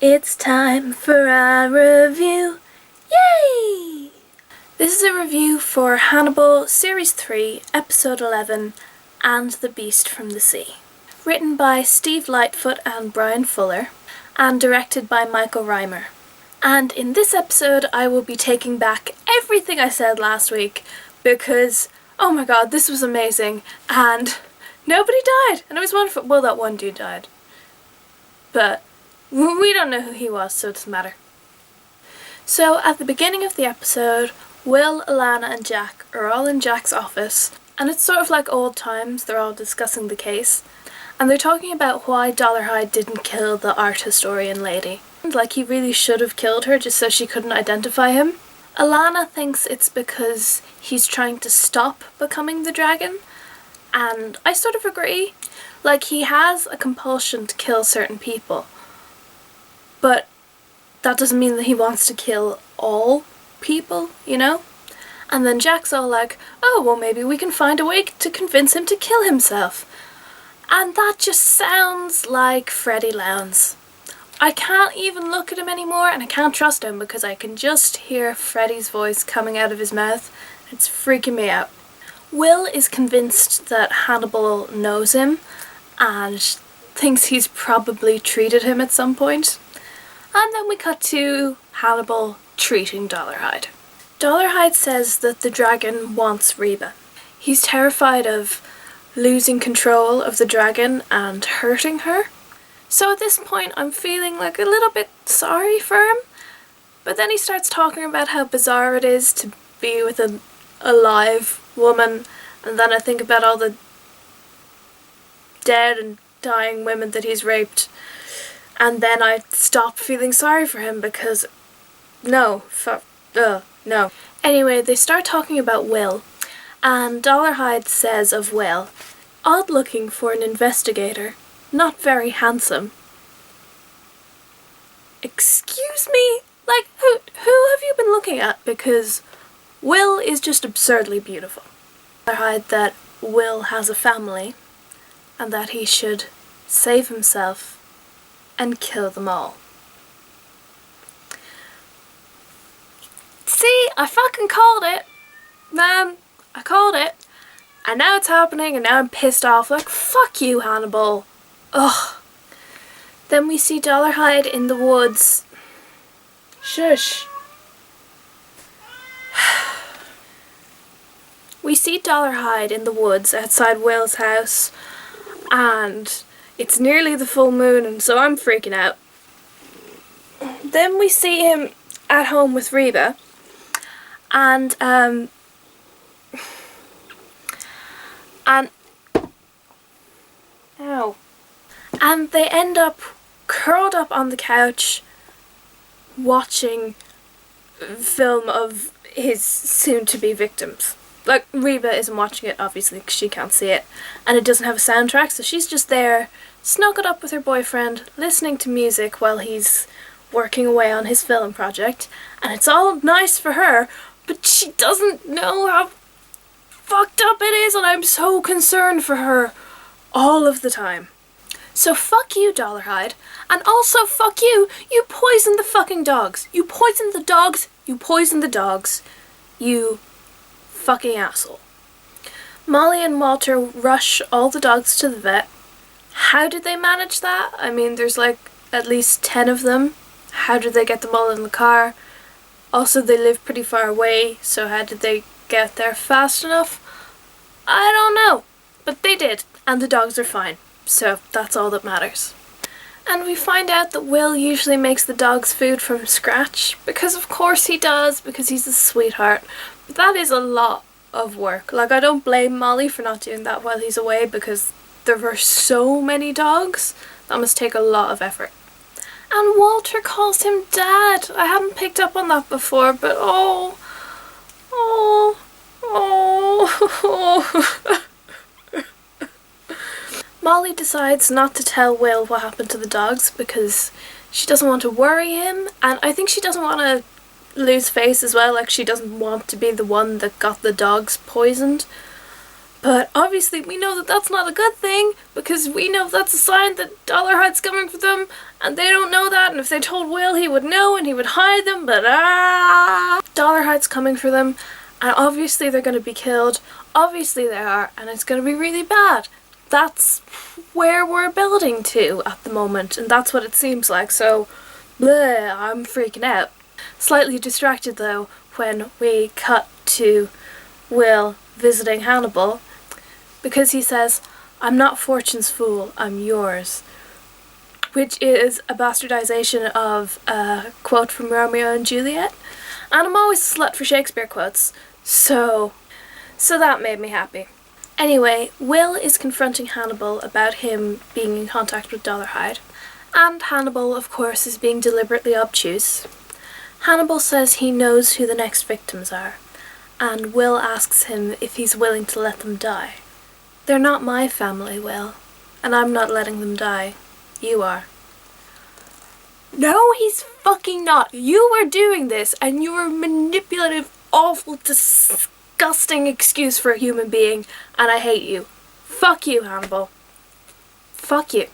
It's time for our review. Yay! This is a review for Hannibal Series 3, Episode 11, and The Beast from the Sea. Written by Steve Lightfoot and Bryan Fuller, and directed by Michael Rymer. And in this episode I will be taking back everything I said last week because, oh my god, this was amazing, and nobody died, and it was wonderful. Well, that one dude died. But we don't know who he was, so it doesn't matter. So, at the beginning of the episode, Will, Alana and Jack are all in Jack's office, and it's sort of like old times. They're all discussing the case, and they're talking about why Dollarhide didn't kill the art historian lady. Like, he really should have killed her just so she couldn't identify him. Alana thinks it's because he's trying to stop becoming the dragon, and I sort of agree. Like, he has a compulsion to kill certain people, but that doesn't mean that he wants to kill all people, you know? And then Jack's all like, oh, well, maybe we can find a way to convince him to kill himself. And that just sounds like Freddie Lowndes. I can't even look at him anymore, and I can't trust him because I can just hear Freddie's voice coming out of his mouth. It's freaking me out. Will is convinced that Hannibal knows him and thinks he's probably treated him at some point. And then we cut to Hannibal treating Dollarhide. Dollarhide says that the dragon wants Reba. He's terrified of losing control of the dragon and hurting her. So at this point I'm feeling like a little bit sorry for him. But then he starts talking about how bizarre it is to be with a live woman, and then I think about all the dead and dying women that he's raped, and then I stop feeling sorry for him because no. Anyway, they start talking about Will, and Dollarhide says of Will, odd looking for an investigator, not very handsome. Excuse me? Like, who have you been looking at? Because Will is just absurdly beautiful. Dollarhide that Will has a family, and that he should save himself and kill them all. See, I fucking called it. Man, I called it. And now it's happening, and now I'm pissed off. Like, fuck you, Hannibal. Ugh. Then we see Dollarhide in the woods. Shush. We see Dollarhide in the woods outside Will's house, and it's nearly the full moon, and so I'm freaking out. Then we see him at home with Reba, and ow. And they end up curled up on the couch watching film of his soon-to-be victims. Like, Reba isn't watching it, obviously, because she can't see it. And it doesn't have a soundtrack, so she's just there, snuggled up with her boyfriend, listening to music while he's working away on his film project. And it's all nice for her, but she doesn't know how fucked up it is, and I'm so concerned for her all of the time. So fuck you, Dollarhide, and also fuck you, you poisoned the fucking dogs. You poisoned the dogs, you poisoned the dogs, you fucking asshole. Molly and Walter rush all the dogs to the vet. How did they manage that? I mean, there's like at least 10 of them. How did they get them all in the car? Also, they live pretty far away, so how did they get there fast enough? I don't know, but they did, and the dogs are fine, so that's all that matters. And we find out that Will usually makes the dogs food from scratch, because of course he does, because he's a sweetheart. But that is a lot of work. Like, I don't blame Molly for not doing that while he's away, because there were so many dogs. That must take a lot of effort. And Walter calls him Dad. I hadn't picked up on that before, but oh. Molly decides not to tell Will what happened to the dogs because she doesn't want to worry him, and I think she doesn't want to lose face as well. Like, she doesn't want to be the one that got the dogs poisoned. But obviously we know that that's not a good thing, because we know that's a sign that Dollarhide's coming for them, and they don't know that, and if they told Will, he would know and he would hide them, but Dollarhide's coming for them, and obviously they're going to be killed. Obviously they are, and it's going to be really bad. That's where we're building to at the moment, and that's what it seems like, so bleh, I'm freaking out. Slightly distracted though when we cut to Will visiting Hannibal, because he says, "I'm not Fortune's fool, I'm yours," which is a bastardization of a quote from Romeo and Juliet, and I'm always a slut for Shakespeare quotes, so that made me happy. Anyway, Will is confronting Hannibal about him being in contact with Dollarhide, and Hannibal, of course, is being deliberately obtuse. Hannibal says he knows who the next victims are, and Will asks him if he's willing to let them die. "They're not my family, Will, and I'm not letting them die. You are." No, he's fucking not. You were doing this, and you were a manipulative, awful, disgusting excuse for a human being, and I hate you. Fuck you, Hannibal. Fuck you.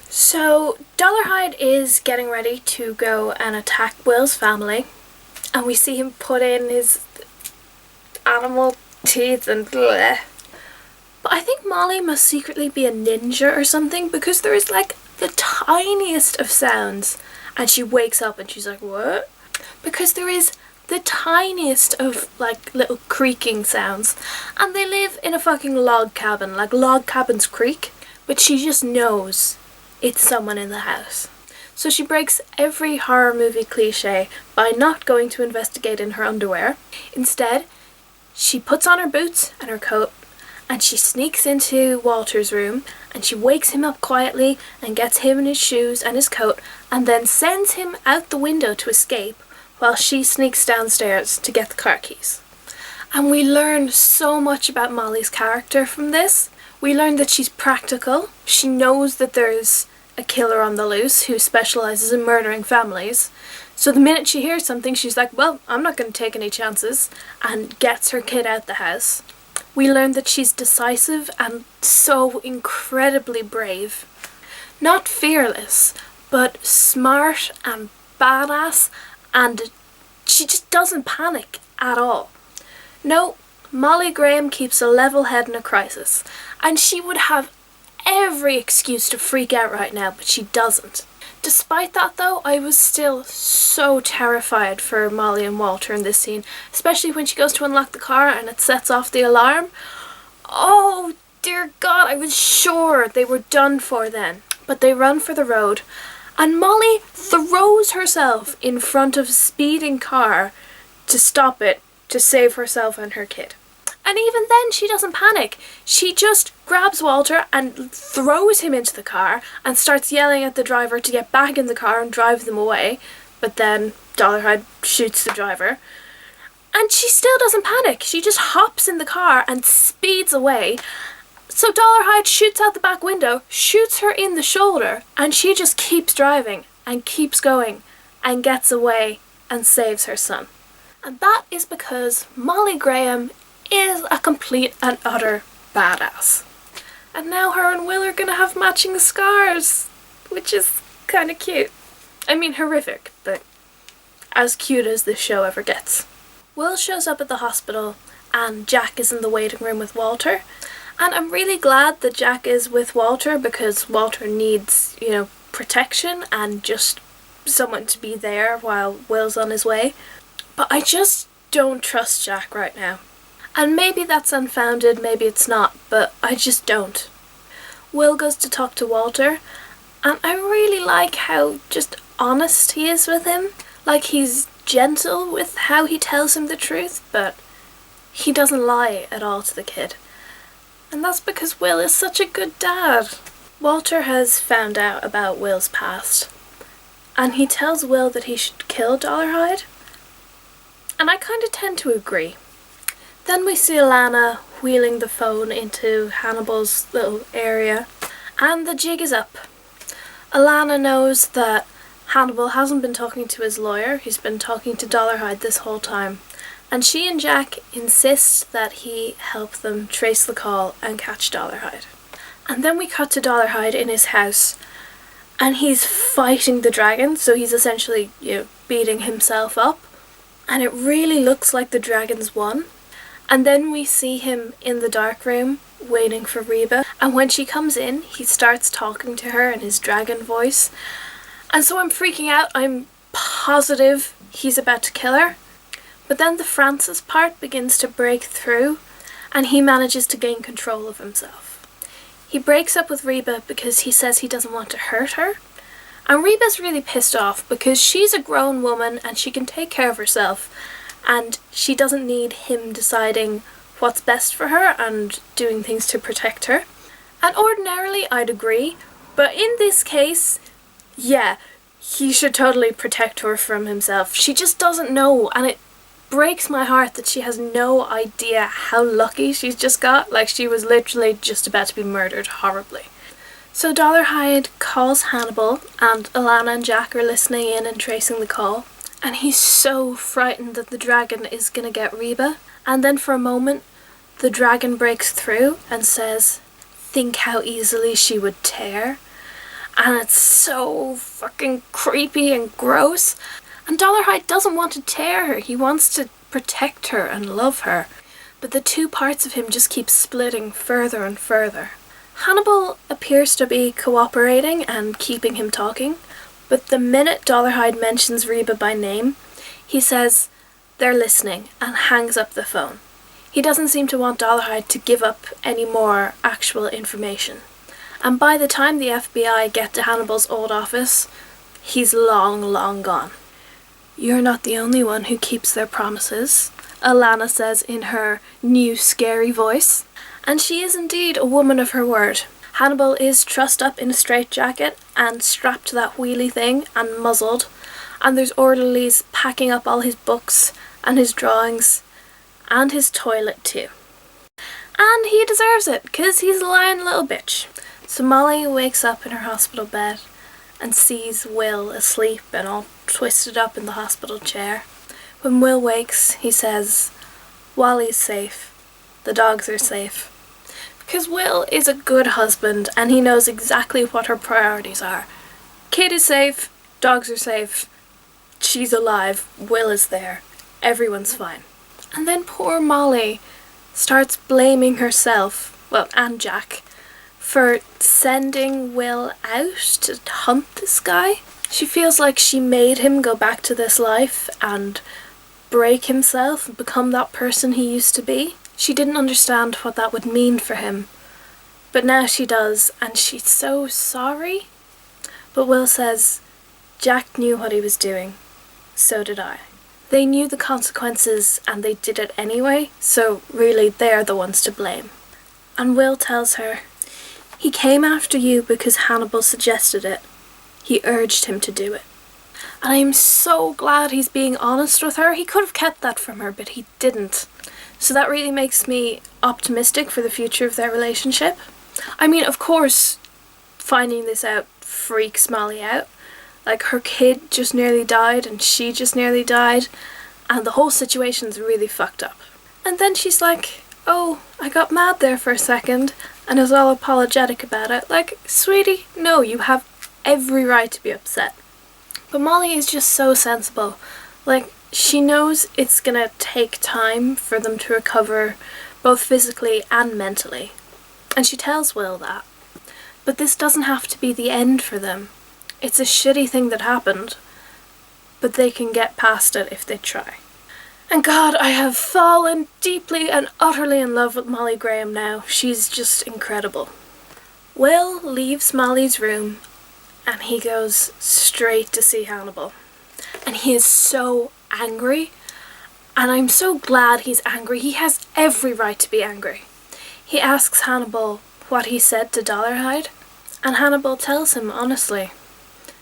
So, Dollarhide is getting ready to go and attack Will's family, and we see him put in his animal teeth and bleh. But I think Molly must secretly be a ninja or something, because there is like the tiniest of sounds, and she wakes up and she's like, "What?" Because there is the tiniest of like little creaking sounds, and they live in a fucking log cabin, like log cabins creak, but she just knows it's someone in the house. So she breaks every horror movie cliche by not going to investigate in her underwear. Instead, she puts on her boots and her coat, and she sneaks into Walter's room, and she wakes him up quietly and gets him in his shoes and his coat, and then sends him out the window to escape while she sneaks downstairs to get the car keys. And we learn so much about Molly's character from this. We learn that she's practical. She knows that there's a killer on the loose who specialises in murdering families. So the minute she hears something, she's like, "Well, I'm not going to take any chances," and gets her kid out the house. We learn that she's decisive and so incredibly brave. Not fearless, but smart and badass, and she just doesn't panic at all. No, Molly Graham keeps a level head in a crisis, and she would have every excuse to freak out right now, but she doesn't. Despite that though, I was still so terrified for Molly and Walter in this scene, especially when she goes to unlock the car and it sets off the alarm. Oh dear God, I was sure they were done for then. But they run for the road, and Molly throws herself in front of a speeding car to stop it, to save herself and her kid. And even then she doesn't panic. She just grabs Walter and throws him into the car and starts yelling at the driver to get back in the car and drive them away. But then Dollarhide shoots the driver. And she still doesn't panic. She just hops in the car and speeds away. So Dollarhide shoots out the back window, shoots her in the shoulder, and she just keeps driving and keeps going and gets away and saves her son. And that is because Molly Graham is a complete and utter badass. And now her and Will are gonna have matching scars, which is kind of cute. I mean, horrific, but as cute as this show ever gets. Will shows up at the hospital, and Jack is in the waiting room with Walter. And I'm really glad that Jack is with Walter, because Walter needs, protection and just someone to be there while Will's on his way. But I just don't trust Jack right now. And maybe that's unfounded, maybe it's not, but I just don't. Will goes to talk to Walter, and I really like how just honest he is with him. Like, he's gentle with how he tells him the truth, but he doesn't lie at all to the kid. And that's because Will is such a good dad. Walter has found out about Will's past, and he tells Will that he should kill Dollarhide. And I kind of tend to agree. Then we see Alana wheeling the phone into Hannibal's little area, and the jig is up. Alana knows that Hannibal hasn't been talking to his lawyer, he's been talking to Dollarhide this whole time, and she and Jack insist that he help them trace the call and catch Dollarhide. And then we cut to Dollarhide in his house, and he's fighting the dragon, so he's essentially, beating himself up, and it really looks like the dragon's won. And then we see him in the dark room waiting for Reba, and when she comes in, he starts talking to her in his dragon voice, and so I'm freaking out. I'm positive he's about to kill her. But then the Francis part begins to break through, and he manages to gain control of himself. He breaks up with Reba because he says he doesn't want to hurt her, and Reba's really pissed off because she's a grown woman and she can take care of herself, and she doesn't need him deciding what's best for her and doing things to protect her. And ordinarily I'd agree, but in this case, yeah, he should totally protect her from himself. She just doesn't know, and it breaks my heart that she has no idea how lucky she's just got. Like, she was literally just about to be murdered horribly. So Dollarhide calls Hannibal, and Alana and Jack are listening in and tracing the call, and he's so frightened that the dragon is gonna get Reba. And then for a moment the dragon breaks through and says, "Think how easily she would tear." And it's so fucking creepy and gross. And Dollarhide doesn't want to tear her, he wants to protect her and love her. But the two parts of him just keep splitting further and further. Hannibal appears to be cooperating and keeping him talking, but the minute Dollarhide mentions Reba by name, he says they're listening and hangs up the phone. He doesn't seem to want Dollarhide to give up any more actual information. And by the time the FBI get to Hannibal's old office, he's long gone. "You're not the only one who keeps their promises," Alana says in her new scary voice. And she is indeed a woman of her word. Hannibal is trussed up in a straitjacket and strapped to that wheelie thing and muzzled, and there's orderlies packing up all his books and his drawings and his toilet too. And he deserves it, because he's a lying little bitch. So Molly wakes up in her hospital bed and sees Will asleep and all twisted up in the hospital chair. When Will wakes, he says, "Wally's safe. The dogs are safe." Because Will is a good husband and he knows exactly what her priorities are. Kid is safe, dogs are safe, she's alive, Will is there, everyone's fine. And then poor Molly starts blaming herself, and Jack, for sending Will out to hunt this guy. She feels like she made him go back to this life and break himself and become that person he used to be. She didn't understand what that would mean for him, but now she does, and she's so sorry. But Will says, "Jack knew what he was doing. So did I. They knew the consequences and they did it anyway, so really they're the ones to blame." And Will tells her, "He came after you because Hannibal suggested it. He urged him to do it." And I'm so glad he's being honest with her. He could have kept that from her, but he didn't. So that really makes me optimistic for the future of their relationship. I mean, of course, finding this out freaks Molly out. Like, her kid just nearly died and she just nearly died, and the whole situation's really fucked up. And then she's like, "Oh, I got mad there for a second," and is all apologetic about it. Like, sweetie, no, you have every right to be upset. But Molly is just so sensible. Like, she knows it's gonna take time for them to recover, both physically and mentally. And she tells Will that. But this doesn't have to be the end for them. It's a shitty thing that happened, but they can get past it if they try. And God, I have fallen deeply and utterly in love with Molly Graham now. She's just incredible. Will leaves Molly's room and he goes straight to see Hannibal. And he is so angry, and I'm so glad he's angry. He has every right to be angry. He asks Hannibal what he said to Dollarhide, and Hannibal tells him honestly,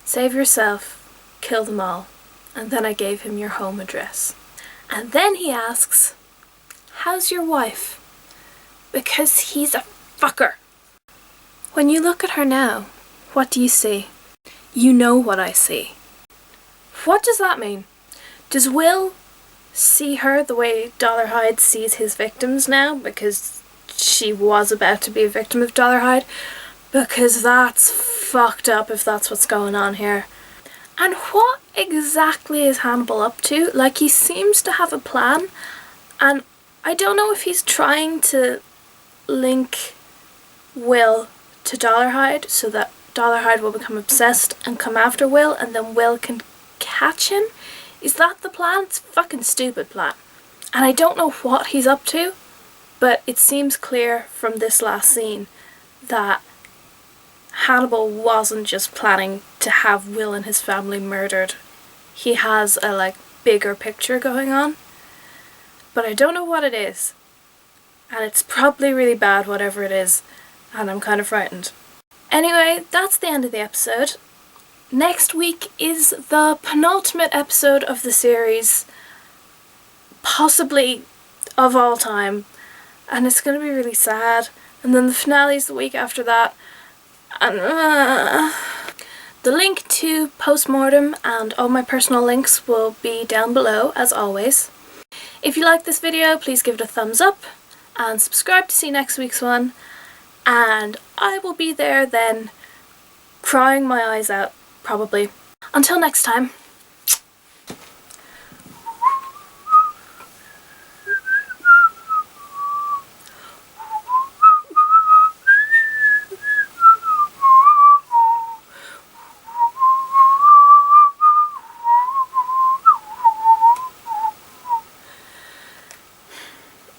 "Save yourself, kill them all," and then I gave him your home address. And then he asks, "How's your wife?" Because he's a fucker. When you look at her now, what do you see? You know what I see. What does that mean? Does Will see her the way Wadding-Hayes sees his victims now, because she was about to be a victim of Wadding-Hayes, because that's fucked up if that's what's going on here. And what exactly is Hannibal up to? Like, he seems to have a plan, and I don't know if he's trying to link Will to Wadding-Hayes so that Wadding-Hayes will become obsessed and come after Will, and then Will can catch him. Is that the plan? It's a fucking stupid plan. And I don't know what he's up to, but it seems clear from this last scene that Hannibal wasn't just planning to have Will and his family murdered. He has a bigger picture going on, but I don't know what it is, and it's probably really bad whatever it is, and I'm kind of frightened. Anyway, that's the end of the episode. Next week is the penultimate episode of the series, possibly of all time, and it's going to be really sad, and then the finale's the week after that. And the link to Postmortem and all my personal links will be down below, as always. If you like this video, please give it a thumbs up and subscribe to see next week's one, and I will be there then, crying my eyes out, probably. Until next time.